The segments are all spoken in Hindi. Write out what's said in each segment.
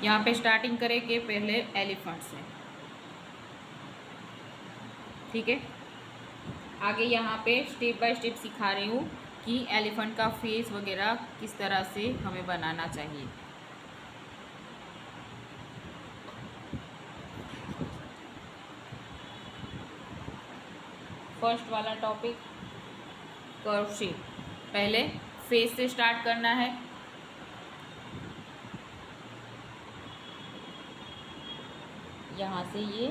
यहाँ पे स्टार्टिंग करेंगे पहले एलिफेंट से, ठीक है। आगे यहाँ पे स्टेप बाय स्टेप सिखा रही हूँ कि एलिफेंट का फेस वगैरह किस तरह से हमें बनाना चाहिए। फर्स्ट वाला टॉपिक कर्व शेप। पहले फेस से स्टार्ट करना है। यहाँ से ये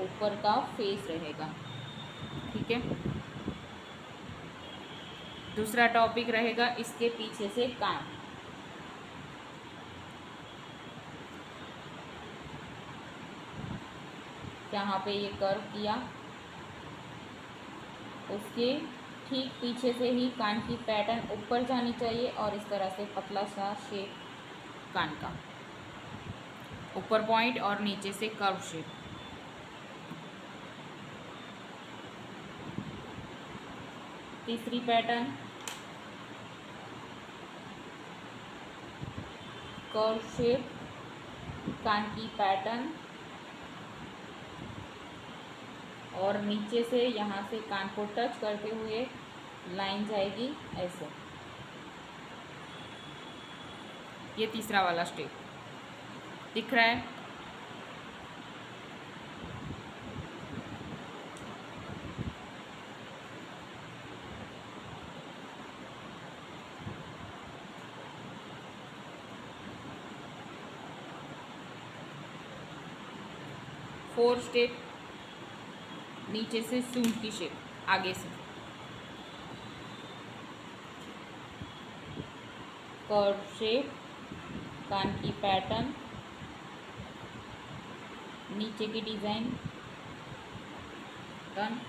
ऊपर का फेस रहेगा, ठीक है। दूसरा टॉपिक रहेगा इसके पीछे से कान। यहाँ पे ये कर्व किया, उसके ठीक पीछे से ही कान की पैटर्न ऊपर जानी चाहिए और इस तरह से पतला सा शेप कान का, ऊपर पॉइंट और नीचे से कर्व शेप। तीसरी पैटर्न कर्व शेप, कान की पैटर्न और नीचे से यहाँ से कान को टच करते हुए लाइन जाएगी ऐसे। ये तीसरा वाला स्टेप दिख रहा है। फोर्थ स्टेप नीचे से सूंड की शेप, आगे से कर्व शेप, कान की पैटर्न, नीचे की डिज़ाइन डन।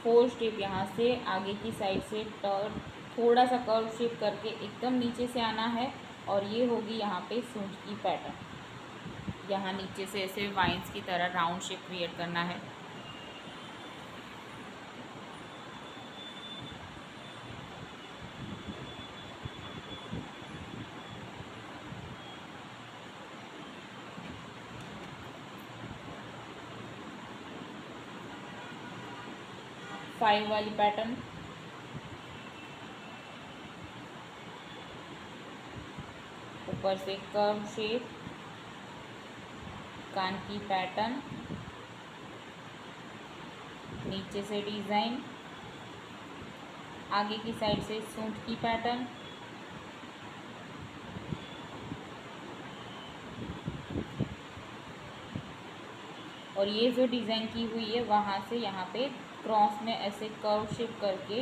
फोर्थ स्टेप यहाँ से आगे की साइड से टर्न, थोड़ा सा कर्व शेप करके एकदम नीचे से आना है और ये होगी यहाँ पे सूंड की पैटर्न। यहाँ नीचे से ऐसे वाइन्स की तरह राउंड शेप क्रिएट करना है। फाइव वाली पैटर्न ऊपर से कर्व शेप, कान की पैटर्न, नीचे से डिज़ाइन, आगे की साइड से सूंड की पैटर्न, और ये जो डिज़ाइन की हुई है वहाँ से यहाँ पे क्रॉस में ऐसे कर्व शेप करके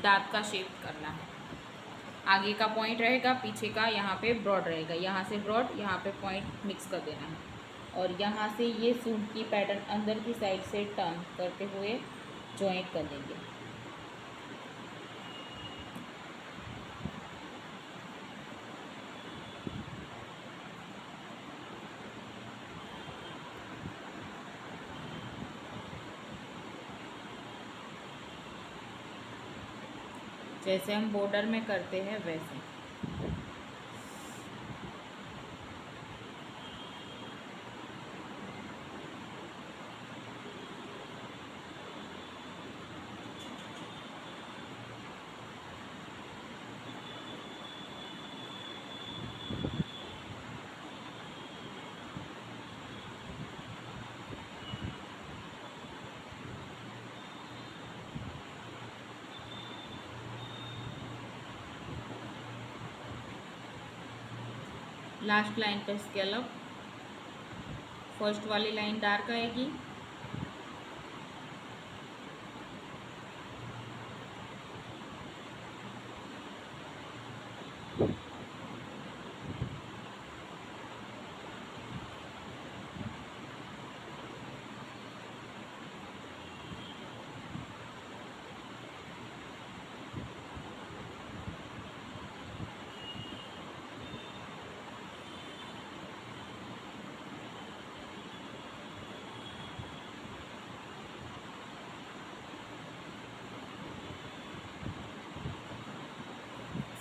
दांत का शेप करना है। आगे का पॉइंट रहेगा, पीछे का यहाँ पे ब्रॉड रहेगा, यहाँ से ब्रॉड, यहाँ पे पॉइंट मिक्स कर देना है। और यहाँ से ये सूंड की पैटर्न अंदर की साइड से टर्न करते हुए जॉइंट कर देंगे। जैसे हम बॉर्डर में करते हैं वैसे। लास्ट लाइन पे स्केलअप। फर्स्ट वाली लाइन डार्क आएगी,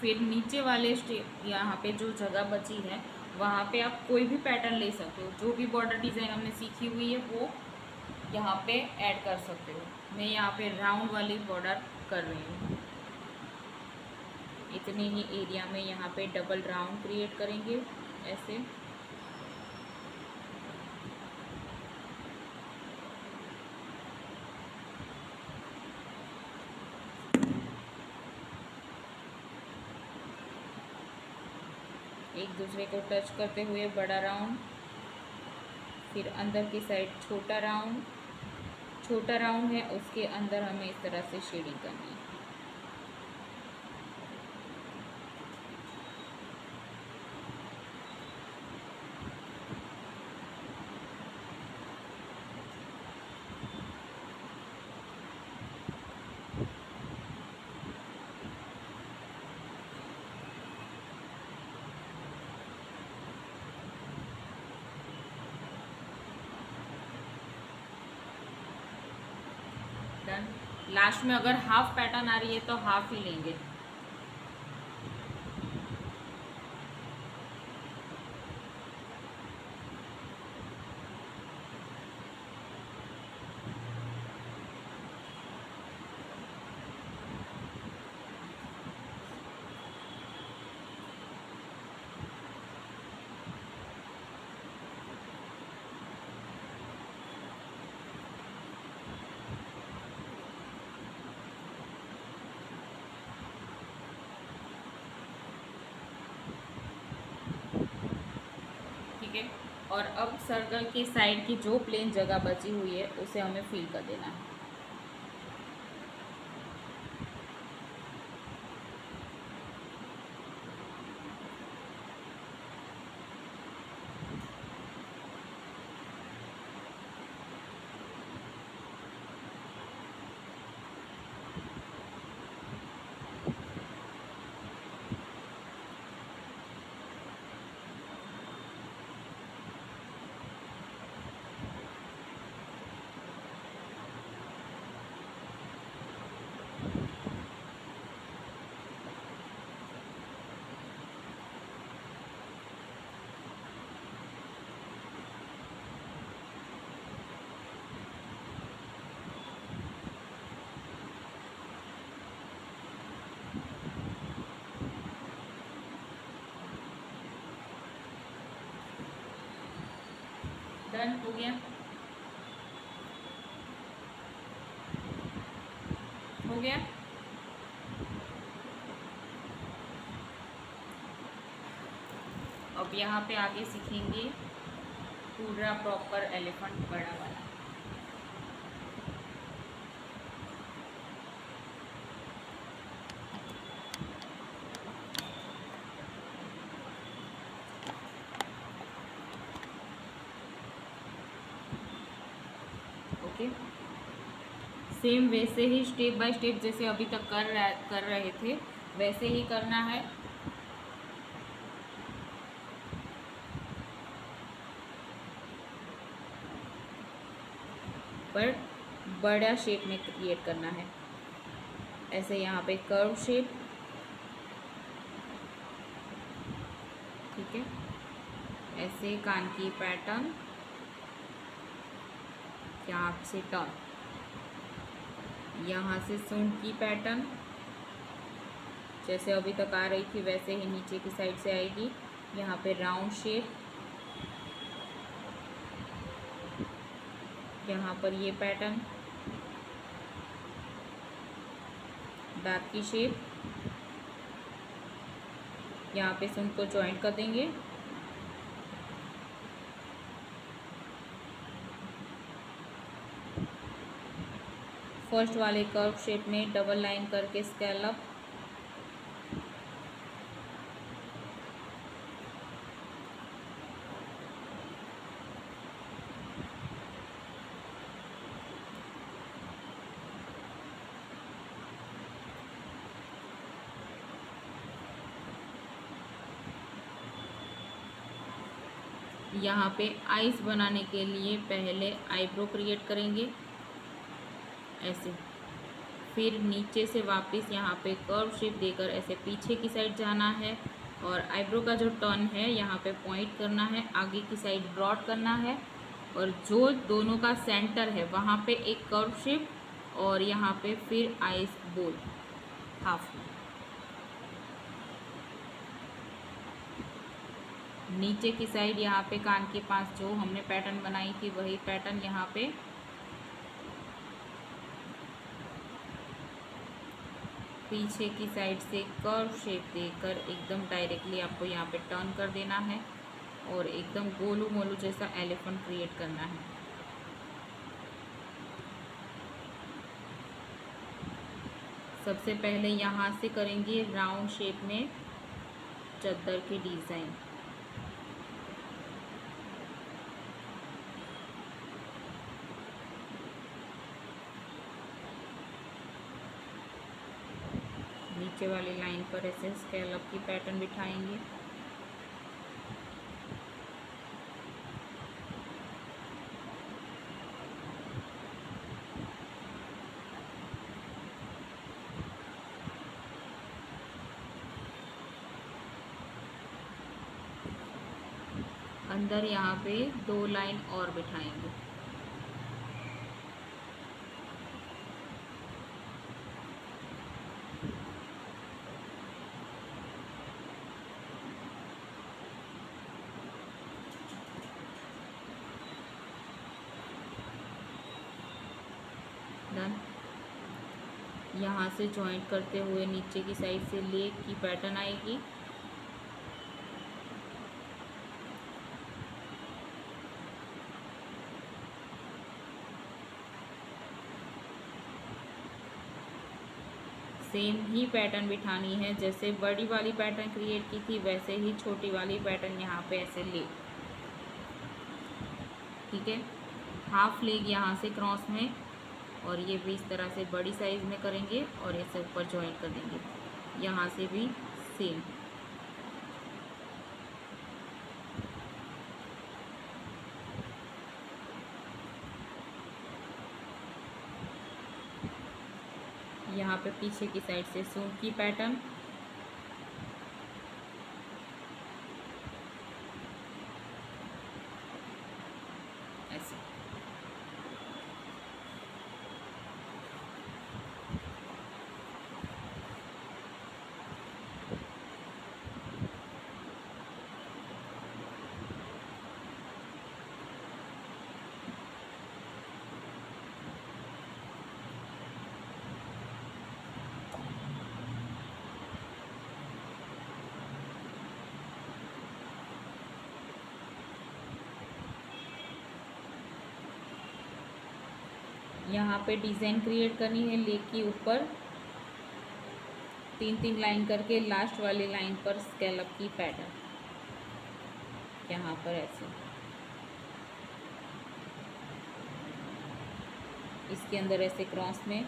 फिर नीचे वाले स्टेप यहाँ पे जो जगह बची है वहाँ पे आप कोई भी पैटर्न ले सकते हो, जो भी बॉर्डर डिज़ाइन हमने सीखी हुई है वो यहाँ पे ऐड कर सकते हो। मैं यहाँ पे राउंड वाली बॉर्डर कर रही हूँ। इतने ही एरिया में यहाँ पे डबल राउंड क्रिएट करेंगे ऐसे। एक दूसरे को टच करते हुए बड़ा राउंड, फिर अंदर की साइड छोटा राउंड, छोटा राउंड है उसके अंदर हमें इस तरह से शेडिंग करनी है। डन। लास्ट में अगर हाफ पैटर्न आ रही है तो हाफ ही लेंगे। ठीक है, और अब सर्कल की साइड की जो प्लेन जगह बची हुई है उसे हमें फिल कर देना है। डन हो गया, हो गया। अब यहाँ पे आगे सीखेंगे पूरा प्रॉपर एलिफेंट बड़ा वाला। ओके, सेम वैसे ही स्टेप बाय स्टेप जैसे अभी तक कर रहे थे वैसे ही करना है। पर बड़ा शेप में क्रिएट करना है। ऐसे यहाँ पे कर्व शेप, ठीक है। ऐसे कान की पैटर्न, यहाँ से टर्न, यहाँ से सूंड की पैटर्न जैसे अभी तक आ रही थी वैसे ही नीचे की साइड से आएगी। यहाँ पे राउंड शेप, यहाँ पर ये पैटर्न, दांत की शेप, यहाँ पे सूंड को जॉइंट कर देंगे। फर्स्ट वाले कर्व शेप में डबल लाइन करके स्कैलप, यहाँ पे आइस बनाने के लिए पहले आईब्रो क्रिएट करेंगे ऐसे, फिर नीचे से वापस यहाँ पे कर्व शेप देकर ऐसे पीछे की साइड जाना है और आईब्रो का जो टर्न है यहाँ पे पॉइंट करना है, आगे की साइड ब्रॉड करना है और जो दोनों का सेंटर है वहाँ पे एक कर्व शेप और यहाँ पे फिर आइस बोल हाफ। नीचे की साइड यहाँ पे कान के पास जो हमने पैटर्न बनाई थी वही पैटर्न यहाँ पे पीछे की साइड से कर्व शेप देकर एकदम डायरेक्टली आपको यहाँ पे टर्न कर देना है और एकदम गोलू मोलू जैसा एलिफेंट क्रिएट करना है। सबसे पहले यहाँ से करेंगे राउंड शेप में चद्दर की डिज़ाइन। नीचे वाली लाइन पर ऐसे स्कैलप की पैटर्न बिठाएंगे। अंदर यहाँ पे 2 लाइन और बिठाएंगे। डन। यहाँ से जॉइंट करते हुए नीचे की साइड से लेग की पैटर्न आएगी। सेम ही पैटर्न बिठानी है, जैसे बड़ी वाली पैटर्न क्रिएट की थी वैसे ही छोटी वाली पैटर्न यहाँ पे ऐसे ले। ठीक है, हाफ लेग यहाँ से क्रॉस में और ये भी इस तरह से बड़ी साइज़ में करेंगे और ऐसे ऊपर जॉइंट कर देंगे। यहाँ से भी सेम। यहाँ पे पीछे की साइड से सूट की पैटर्न, ऐसे। यहाँ पे डिज़ाइन क्रिएट करनी है लेग के ऊपर 3-3 लाइन करके लास्ट वाली लाइन पर स्कैलप की पैटर्न यहाँ पर ऐसे। इसके अंदर ऐसे क्रॉस में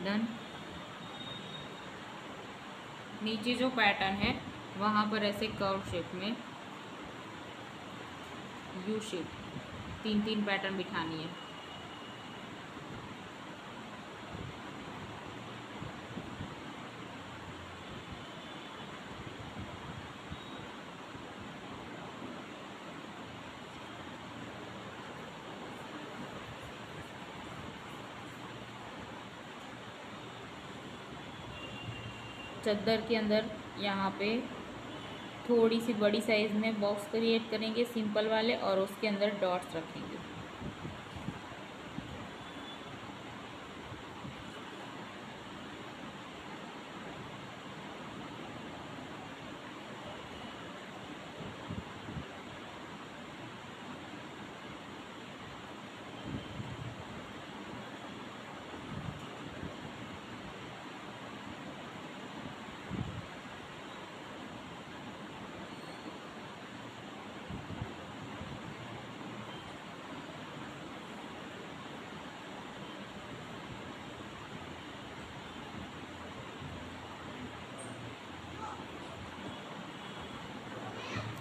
डन। नीचे जो पैटर्न है वहाँ पर ऐसे कर्व शेप में यू शेप 3-3 पैटर्न बिठानी है। चद्दर के अंदर यहाँ पे थोड़ी सी बड़ी साइज़ में बॉक्स क्रिएट करेंगे सिंपल वाले और उसके अंदर डॉट्स रखेंगे।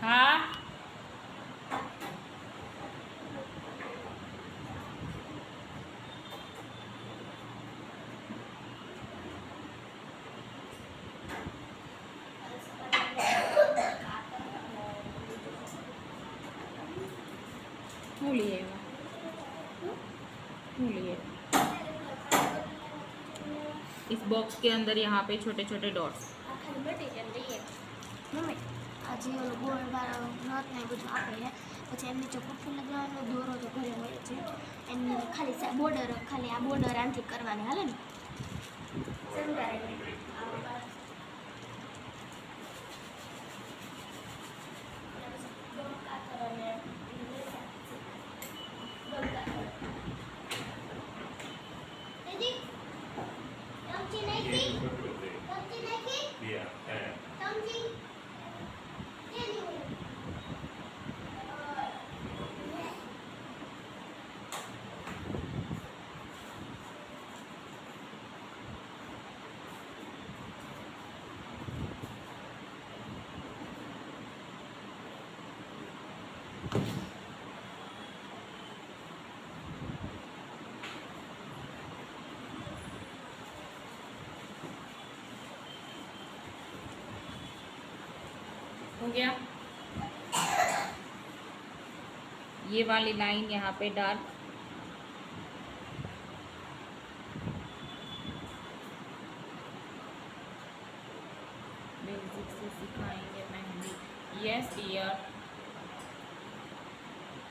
हाँ लिए इस बॉक्स के अंदर यहाँ पे छोटे छोटे डॉट्स આજે ઓલો ગોળવાળો નથ ને બધું આપણે પછી એમની જો પટ્ટી લગાવવાનો દોરો તો ઘરે હોય છે એમની ખાલી બોર્ડર ખાલી આ બોર્ડર આનથી કરવાની હાલે ને हो गया। ये वाली लाइन यहाँ पे डार्क, बेसिक से सिखाएंगे मेहंदी। यस डियर,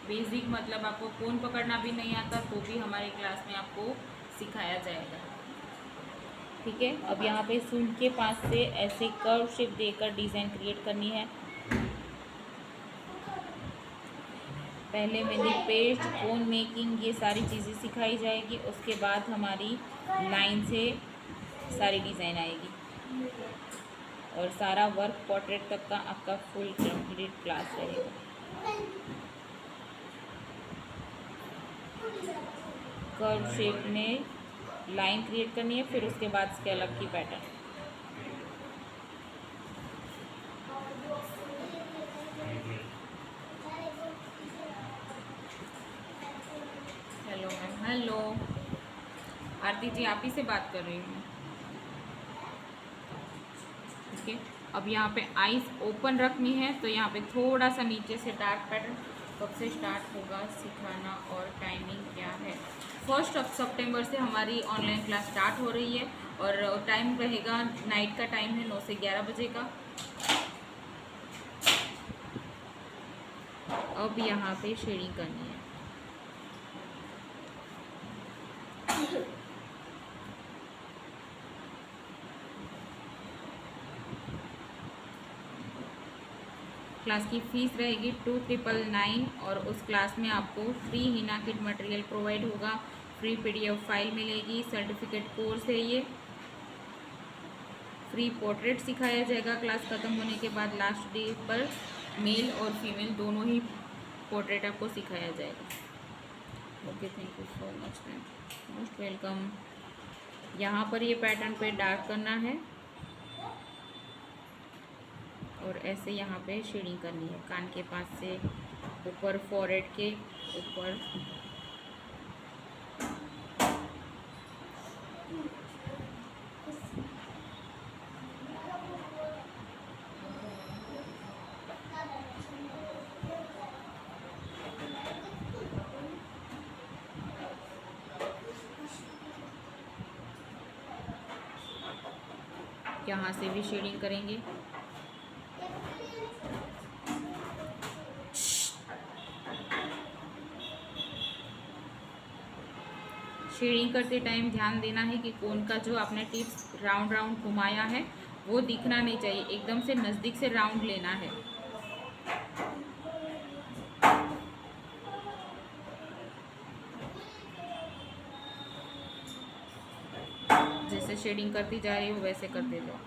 बेसिक मतलब आपको कोन पकड़ना भी नहीं आता तो भी हमारे क्लास में आपको सिखाया जाएगा, ठीक है। अब यहाँ पे सूंड के पास से ऐसे कर्व शेप देकर डिज़ाइन क्रिएट करनी है। पहले मेहंदी पेस्ट, कोन मेकिंग, ये सारी चीज़ें सिखाई जाएगी। उसके बाद हमारी लाइन से सारी डिज़ाइन आएगी और सारा वर्क पोर्ट्रेट तक का आपका फुल कंप्लीट क्लास रहेगा। कर्व शेप में लाइन क्रिएट करनी है, फिर उसके बाद स्केलअप की पैटर्न। हेलो मैम, हेलो आरती जी, आप ही से बात कर रही हूँ, ठीक है। अब यहाँ पे आईज ओपन रखनी है, तो यहाँ पे थोड़ा सा नीचे से डार्क पैटर्न। कब से स्टार्ट होगा सिखाना और टाइमिंग क्या है? 1 सितंबर से हमारी ऑनलाइन क्लास स्टार्ट हो रही है और टाइम रहेगा, नाइट का टाइम है 9 से 11 बजे का। अब यहाँ पे शेडिंग करनी है। क्लास की फ़ीस रहेगी 2999 और उस क्लास में आपको free Hina kit material provide होगा, फ्री PDF फाइल मिलेगी, सर्टिफिकेट कोर्स है ये, फ्री पोर्ट्रेट सिखाया जाएगा क्लास ख़त्म होने के बाद। लास्ट डे पर मेल और फीमेल दोनों ही पोर्ट्रेट आपको सिखाया जाएगा। Okay, thank you so much ma'am, most welcome. यहाँ पर ये पैटर्न पे डार्क करना है और ऐसे यहाँ पे शेडिंग करनी है कान के पास से ऊपर, फॉरहेड के ऊपर। यहाँ से भी शेडिंग करेंगे। शेडिंग करते टाइम ध्यान देना है कि कोन का जो आपने टिप्स राउंड राउंड घुमाया है वो दिखना नहीं चाहिए, एकदम से नज़दीक से राउंड लेना है। जैसे शेडिंग करती जा रही हो वैसे करते जाओ।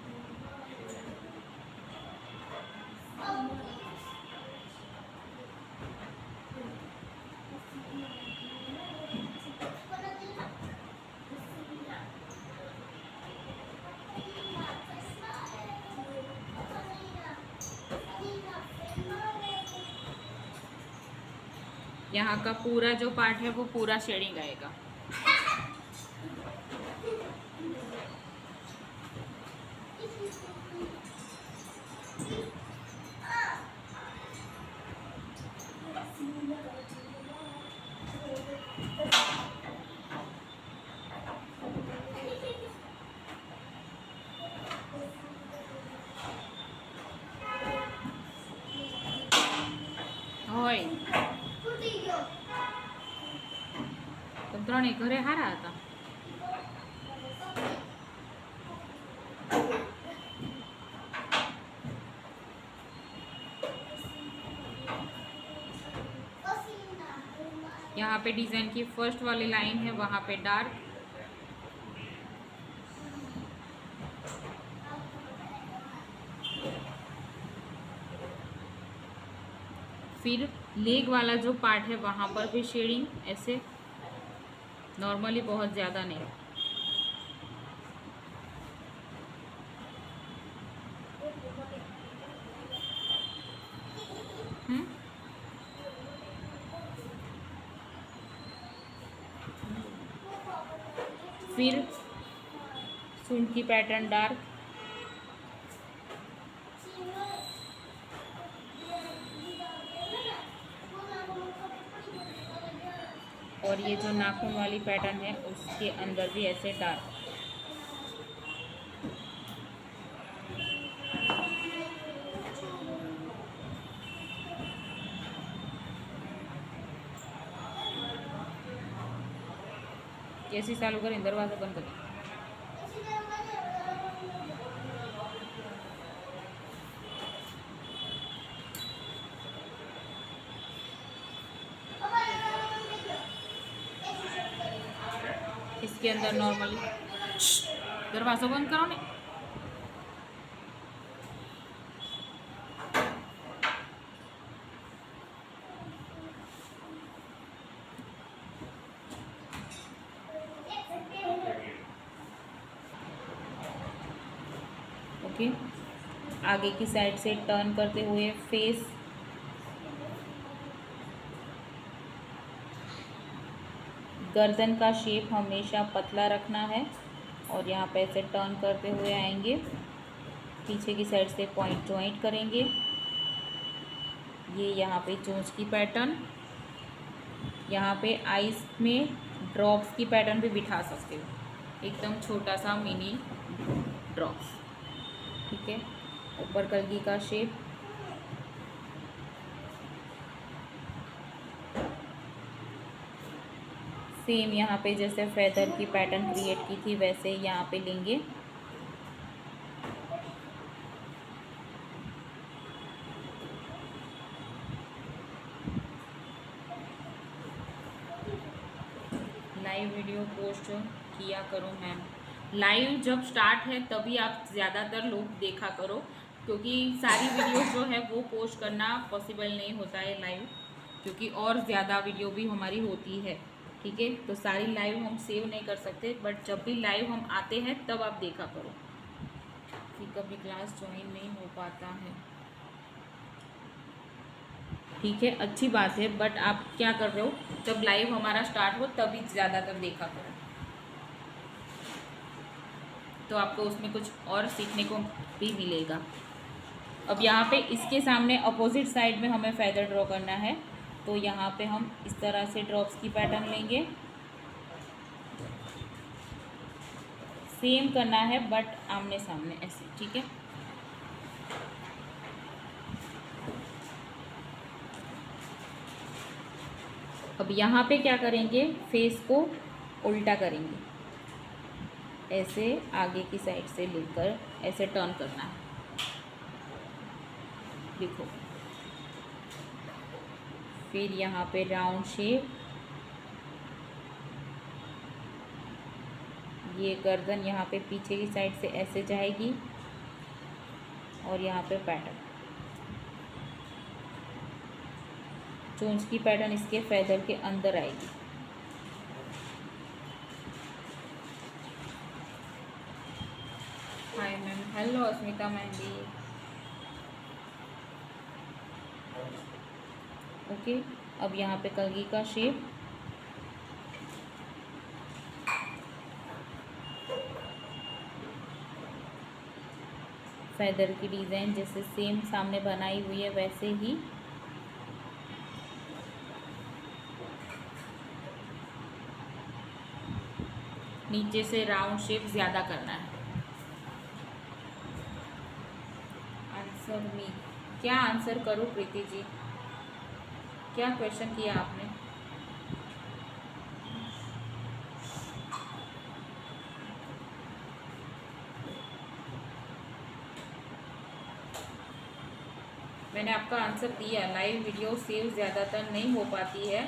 यहाँ का पूरा जो पार्ट है वो पूरा शेडिंग आएगा। હોય તો ત્રણેય ઘરે હારા હતા। यहाँ पे डिज़ाइन की फर्स्ट वाली लाइन है, वहाँ पे डार्क, फिर लेग वाला जो पार्ट है वहाँ पर भी शेडिंग ऐसे नॉर्मली, बहुत ज़्यादा नहीं। फिर सूंड की पैटर्न डार्क, और ये जो नाखून वाली पैटर्न है उसके अंदर भी ऐसे डार्क। कैसी चालू करें, दरवाजा बंद करें। इसके अंदर नॉर्मली दरवाजा बंद करो ने। ओके, आगे की साइड से टर्न करते हुए फेस, गर्दन का शेप हमेशा पतला रखना है और यहाँ पे ऐसे टर्न करते हुए आएंगे, पीछे की साइड से पॉइंट जॉइंट करेंगे। ये यहाँ पे चोंच की पैटर्न, यहाँ पे आइस में ड्रॉप्स की पैटर्न भी बिठा सकते हो, एकदम छोटा सा मिनी ड्रॉप्स, ठीक है। ऊपर कलगी का शेप, सेम यहाँ पे जैसे फेदर की पैटर्न क्रिएट की थी वैसे यहाँ पे लेंगे। लाइव वीडियो पोस्ट किया करो मैम। लाइव जब स्टार्ट है तभी आप ज़्यादातर लोग देखा करो, क्योंकि सारी वीडियो जो है वो पोस्ट करना पॉसिबल नहीं होता है लाइव, क्योंकि और ज़्यादा वीडियो भी हमारी होती है, ठीक है। तो सारी लाइव हम सेव नहीं कर सकते, बट जब भी लाइव हम आते हैं तब आप देखा करो। कि कभी क्लास ज्वाइन नहीं हो पाता है, ठीक है, अच्छी बात है, बट आप क्या कर रहे हो, जब लाइव हमारा स्टार्ट हो तभी ज़्यादातर देखा करो, तो आपको उसमें कुछ और सीखने को भी मिलेगा। अब यहाँ पे इसके सामने अपोजिट साइड में हमें फेदर ड्रॉ करना है, तो यहाँ पे हम इस तरह से ड्रॉप्स की पैटर्न लेंगे, सेम करना है बट आमने सामने ऐसे, ठीक है। अब यहाँ पे क्या करेंगे, फेस को उल्टा करेंगे, ऐसे आगे की साइड से लेकर ऐसे टर्न करना है, देखो। फिर यहाँ पे राउंड शेप, ये गर्दन यहाँ पे पीछे की साइड से ऐसे जाएगी और यहाँ पे पैटर्न, चोंच की पैटर्न इसके फेदर के अंदर आएगी। हाय मैम, हेलो अस्मिता मेहंदी, ओके। अब यहाँ पे कलगी का शेप, फेदर की डिज़ाइन जैसे सेम सामने बनाई हुई है वैसे ही नीचे से राउंड शेप ज़्यादा करना है। आंसर मी, क्या आंसर करूँ प्रीति जी, क्या क्वेश्चन किया आपने? मैंने आपका आंसर दिया। लाइव वीडियो सेव ज़्यादातर नहीं हो पाती है,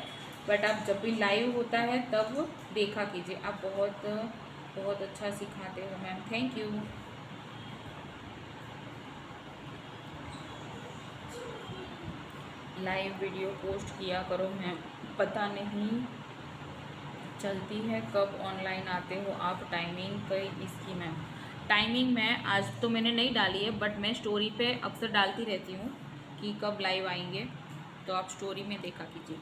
बट आप जब भी लाइव होता है तब देखा कीजिए। आप बहुत बहुत अच्छा सिखाते हो ma'am, thank you. Live video post किया करो मैम, पता नहीं चलती है कब ऑनलाइन आते हो आप, टाइमिंग कई इसकी मैम। टाइमिंग मैं आज तो मैंने नहीं डाली है, बट मैं स्टोरी पे अक्सर डालती रहती हूँ कि कब लाइव आएंगे, तो आप स्टोरी में देखा कीजिए।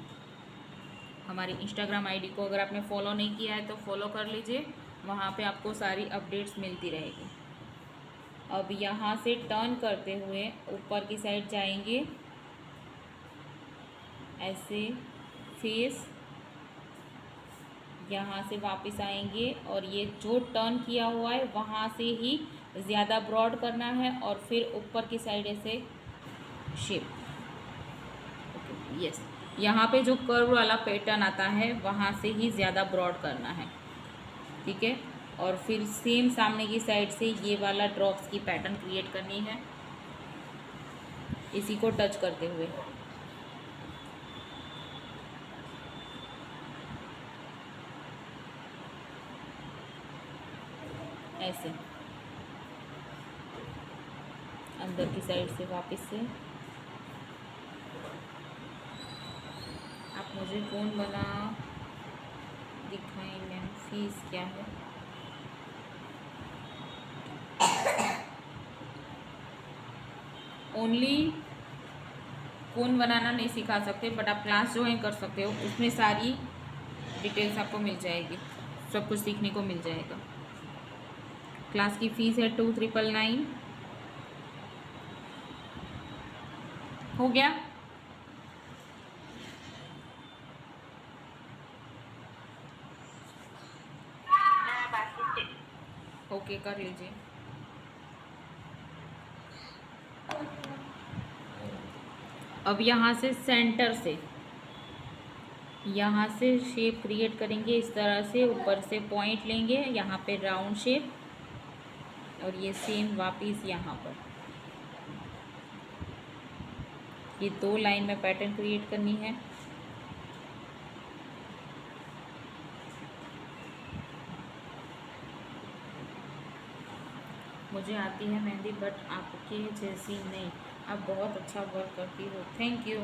हमारी इंस्टाग्राम आईडी को अगर आपने फॉलो नहीं किया है तो फॉलो कर लीजिए, वहाँ पे आपको सारी अपडेट्स मिलती रहेगी। अब यहाँ से टर्न करते हुए ऊपर की साइड जाएंगे, ऐसे फेस, यहाँ से वापस आएंगे और ये जो टर्न किया हुआ है वहाँ से ही ज़्यादा ब्रॉड करना है और फिर ऊपर की साइड ऐसे शेप। ओके यस, यहाँ पे जो कर्व वाला पैटर्न आता है वहाँ से ही ज़्यादा ब्रॉड करना है, ठीक है। और फिर सेम सामने की साइड से ये वाला ड्रॉप्स की पैटर्न क्रिएट करनी है, इसी को टच करते हुए। ऐसे अंदर की साइड से वापस से। आप मुझे कौन बना दिखाएं मैम, फीस क्या है? ओनली कौन बनाना नहीं सिखा सकते, बट आप क्लास ज्वाइन कर सकते हो, उसमें सारी डिटेल्स आपको मिल जाएगी, सब कुछ सीखने को मिल जाएगा। क्लास की फ़ीस है 2999। हो गया? ओके कर लीजिए। अब यहाँ से सेंटर से यहाँ से शेप क्रिएट करेंगे इस तरह से, ऊपर से पॉइंट लेंगे यहाँ पे राउंड शेप, और ये सेम वापस यहाँ पर ये 2 लाइन में पैटर्न क्रिएट करनी है। मुझे आती है मेहंदी, बट आपके जैसी नहीं। आप बहुत अच्छा वर्क करती हो, थैंक यू।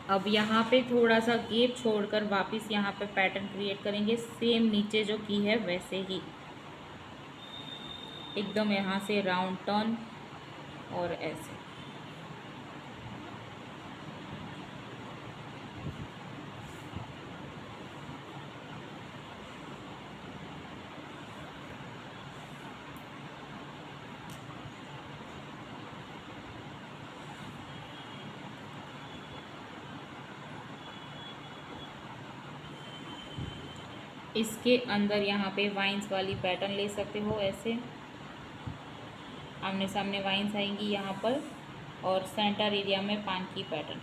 अब यहाँ पे थोड़ा सा गैप छोड़कर वापस यहाँ पे पैटर्न क्रिएट करेंगे, सेम नीचे जो की है वैसे ही, एकदम यहाँ से राउंड टर्न और ऐसे। इसके अंदर यहाँ पे वाइन्स वाली पैटर्न ले सकते हो, ऐसे आमने सामने वाइन्स आएंगी यहाँ पर, और सेंटर एरिया में पान की पैटर्न।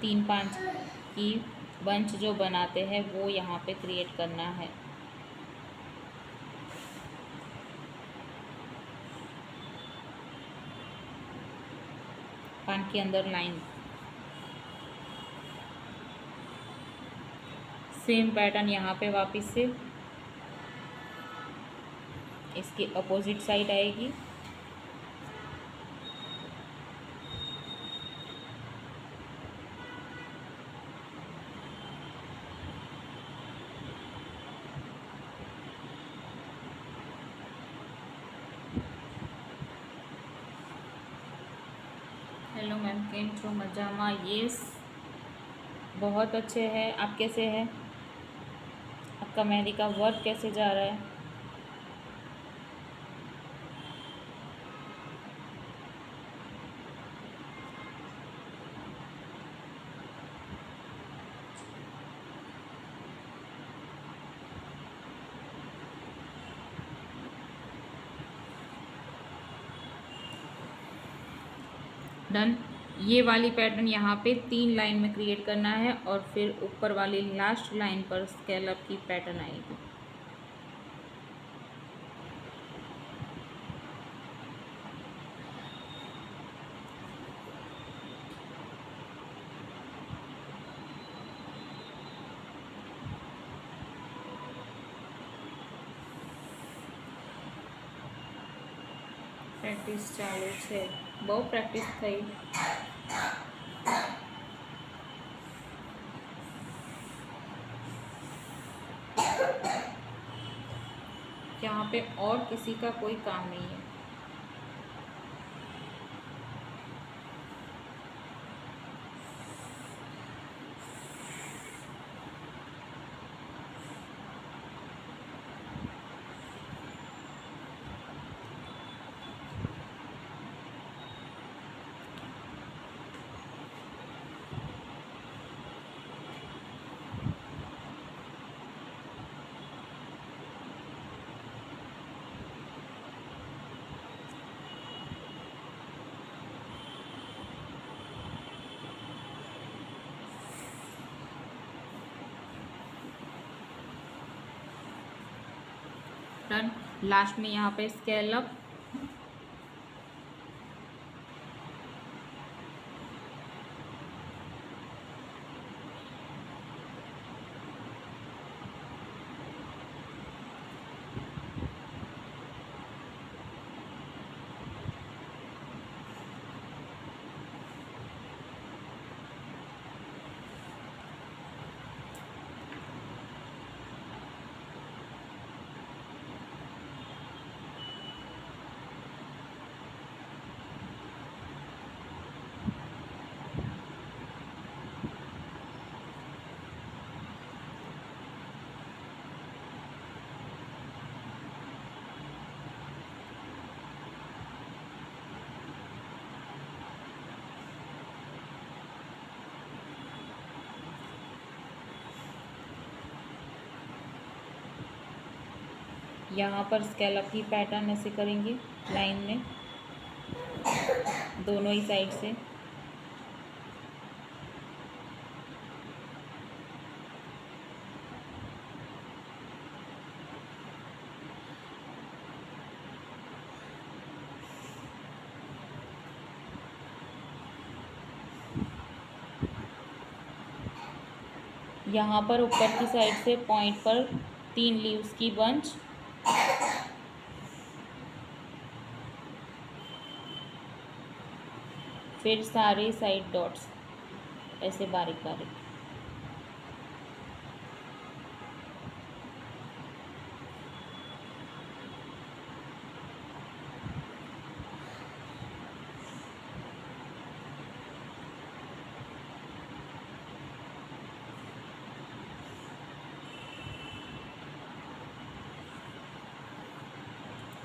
तीन पांच की बंच जो बनाते हैं वो यहाँ पे क्रिएट करना है। पान के अंदर लाइन, सेम पैटर्न यहाँ पे वापस से इसकी अपोजिट साइड आएगी। हेलो मैम, केम छो मजामा? यस, बहुत अच्छे हैं। आप कैसे हैं? आपका मेहंदी का वर्क कैसे जा रहा है? डन। ये वाली पैटर्न यहाँ पे 3 लाइन में क्रिएट करना है और फिर ऊपर वाली लास्ट लाइन पर स्केलअप की पैटर्न आएगी। પ્રેક્ટિસ ચાલુ છે, બહુ પ્રેક્ટિસ થઈ। यहाँ पे और किसी का कोई काम नहीं है। डन। लास्ट में यहाँ पे स्केलअप, यहाँ पर स्केलअप की पैटर्न ऐसे करेंगे लाइन में दोनों ही साइड से। यहाँ पर ऊपर की साइड से पॉइंट पर 3 लीव्स की बंच, फिर सारे साइड डॉट्स ऐसे बारीक बारीक।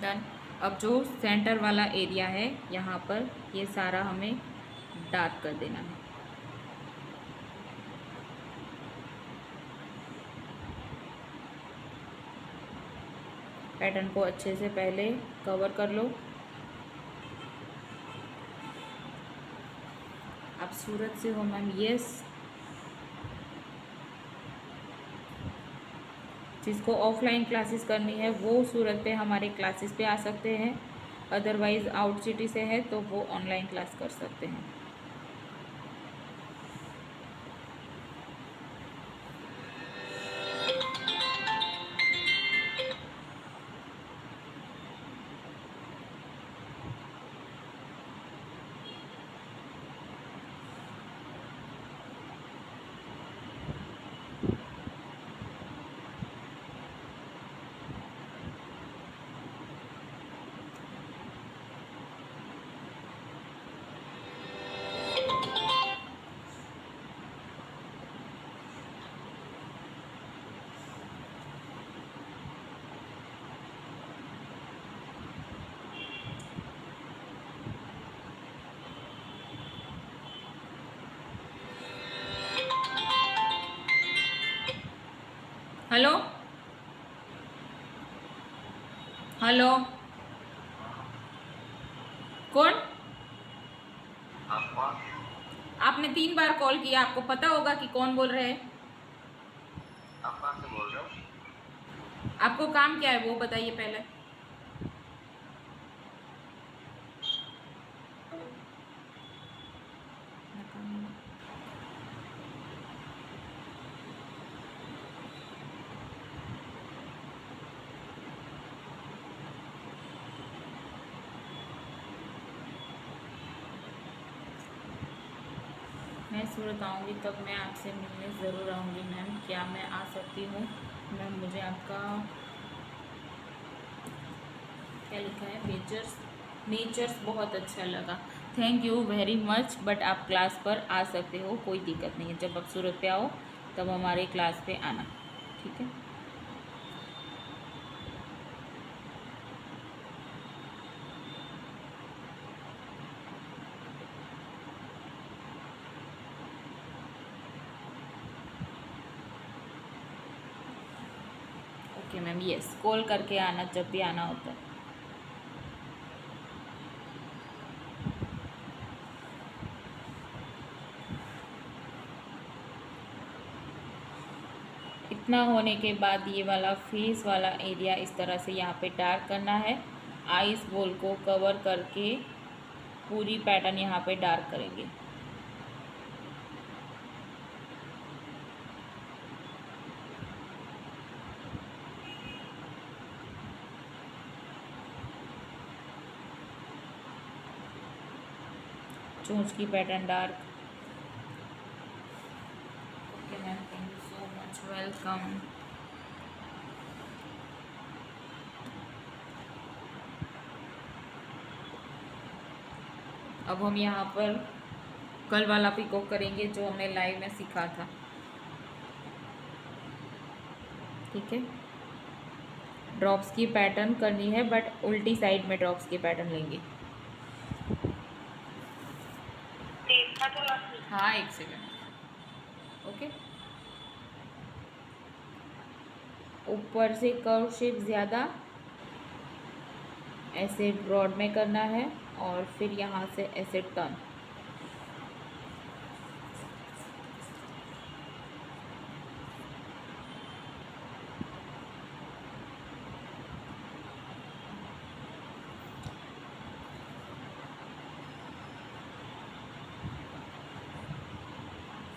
डन। अब जो सेंटर वाला एरिया है यहाँ पर ये सारा हमें डार्क कर देना है। पैटर्न को अच्छे से पहले कवर कर लो। आप सूरत से हो मैम? यस। जिसको ऑफलाइन क्लासेस करनी है वो सूरत पे हमारे क्लासेस पे आ सकते हैं, अदरवाइज़ आउट सिटी से है तो वो ऑनलाइन क्लास कर सकते हैं। हेलो हेलो, कौन? आपने 3 बार कॉल किया, आपको पता होगा कि कौन बोल रहे हैं। आप कहाँ से बोल रहे हो? आपको काम क्या है वो बताइए पहले। मैं सूरत आऊँगी तब मैं आपसे मिलने ज़रूर आऊँगी मैम, क्या मैं आ सकती हूँ? मैम मुझे आपका क्या लिखा है, नेचर्स बहुत अच्छा लगा, thank you very much. But आप क्लास पर आ सकते हो, कोई दिक्कत नहीं है। जब आप सूरत पे आओ तब हमारे क्लास पे आना, ठीक है। ओके मैम, यस, कॉल करके आना जब भी आना होता है। इतना होने के बाद ये वाला फेस वाला एरिया इस तरह से यहाँ पे डार्क करना है। आइस बोल को कवर करके पूरी पैटर्न यहाँ पे डार्क करेंगे। चोंच की pattern dark. Okay ma'am, thank you so much, welcome. अब हम यहाँ पर कल वाला पिकॉक करेंगे जो हमने लाइव में सीखा था, ठीक है। ड्रॉप्स की पैटर्न करनी है बट उल्टी साइड में ड्रॉप्स की पैटर्न लेंगे। हाँ, एक सेकेंड। ओके, ऊपर से कर्व शेप ज़्यादा ऐसे ब्रॉड में करना है और फिर यहाँ से ऐसे टर्न।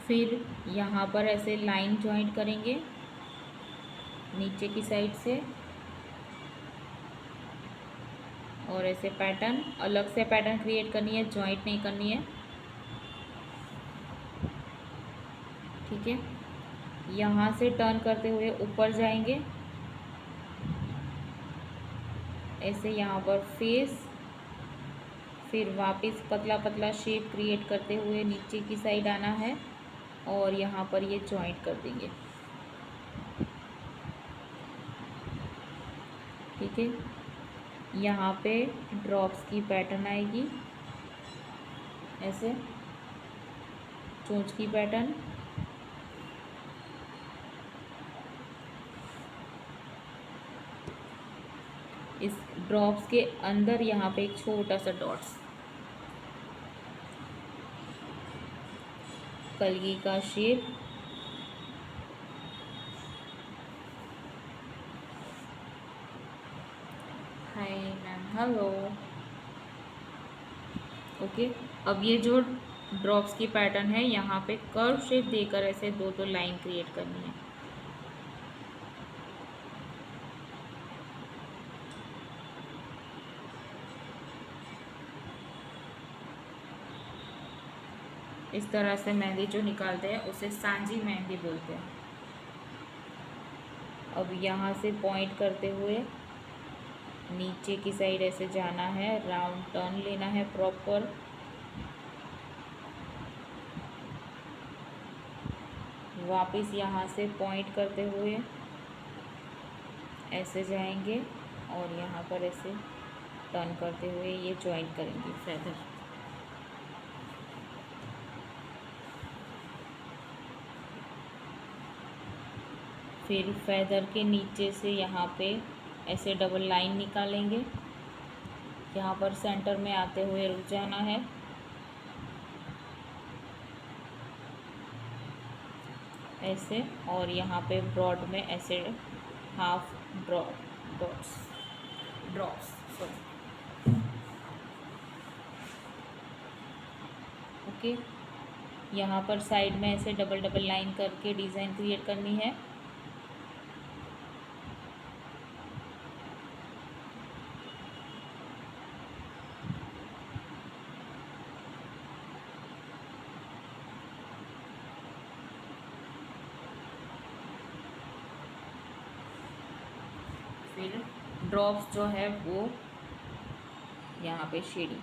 फिर यहाँ पर ऐसे लाइन जॉइंट करेंगे नीचे की साइड से, और ऐसे पैटर्न अलग से पैटर्न क्रिएट करनी है, जॉइंट नहीं करनी है, ठीक है। यहाँ से टर्न करते हुए ऊपर जाएंगे ऐसे, यहाँ पर फेस, फिर वापस पतला पतला शेप क्रिएट करते हुए नीचे की साइड आना है और यहाँ पर ये जॉइंट कर देंगे, ठीक है। यहाँ पे ड्रॉप्स की पैटर्न आएगी ऐसे, चोंच की पैटर्न, इस ड्रॉप्स के अंदर यहाँ पे एक छोटा सा डॉट्स, कलगी का shape, hi ma'am, hello. Okay, अब ये जो ड्रॉप्स की पैटर्न है यहाँ पे कर्व शेप देकर ऐसे दो दो लाइन क्रिएट करनी है। इस तरह से मेहंदी जो निकालते हैं उसे सांझी मेहंदी बोलते हैं। अब यहाँ से पॉइंट करते हुए नीचे की साइड ऐसे जाना है, राउंड टर्न लेना है प्रॉपर, वापस यहाँ से पॉइंट करते हुए ऐसे जाएंगे और यहाँ पर ऐसे टर्न करते हुए ये जॉइंट करेंगे फेदर। फिर फेदर के नीचे से यहाँ पे ऐसे डबल लाइन निकालेंगे, यहाँ पर सेंटर में आते हुए रुक जाना है। ऐसे, और यहाँ पे ब्रॉड में ऐसे हाफ ड्रॉप्स सॉरी, ओके। यहाँ पर साइड में ऐसे डबल डबल लाइन करके डिज़ाइन क्रिएट करनी है। फिर ड्रॉप्स जो है वो यहाँ पे शेडिंग,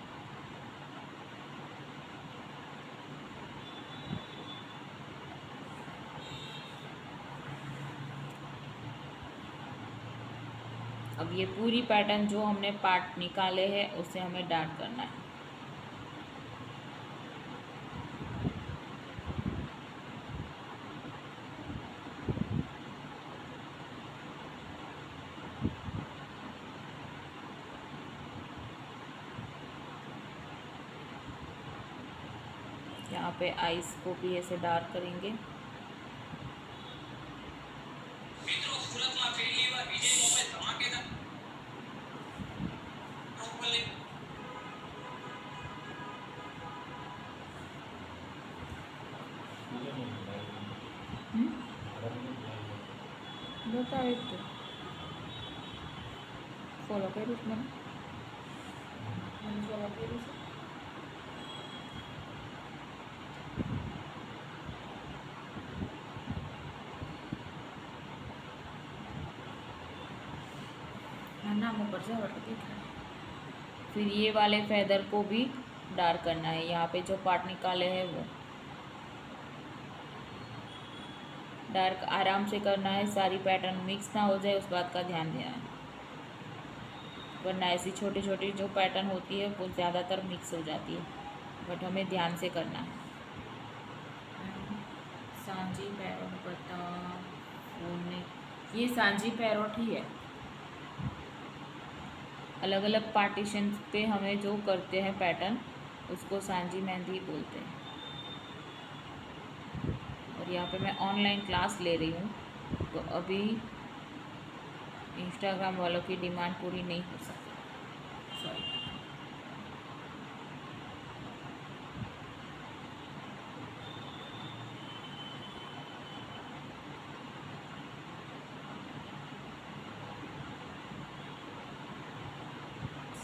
अब ये पूरी पैटर्न जो हमने पार्ट निकाले हैं उसे हमें डार्क करना है। यहाँ पे आइस को भी ऐसे डार्क करेंगे। बताओ तो फॉलो करो उसमें, फॉलो करो। नाम ऊपर से हट के फिर ये वाले फेदर को भी डार्क करना है। यहाँ पे जो पार्ट निकाले हैं वो डार्क आराम से करना है, सारी पैटर्न मिक्स ना हो जाए उस बात का ध्यान देना है, वरना ऐसी छोटी छोटी जो पैटर्न होती है वो ज़्यादातर मिक्स हो जाती है, बट हमें ध्यान से करना है। सांझी पैरोट बता ये सांझी पैरोट ही है। अलग अलग पार्टीशन पे हमें जो करते हैं पैटर्न उसको सांझी मेहंदी बोलते हैं। और यहाँ पे मैं ऑनलाइन क्लास ले रही हूँ, तो अभी इंस्टाग्राम वालों की डिमांड पूरी नहीं हो सकती, सॉरी।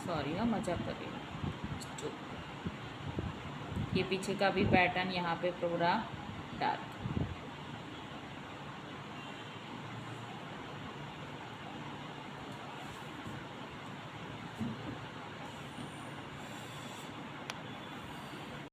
सॉरी ना, मजाक कर रही हूँ। ये पीछे का भी पैटर्न यहाँ पे पूरा डार्क।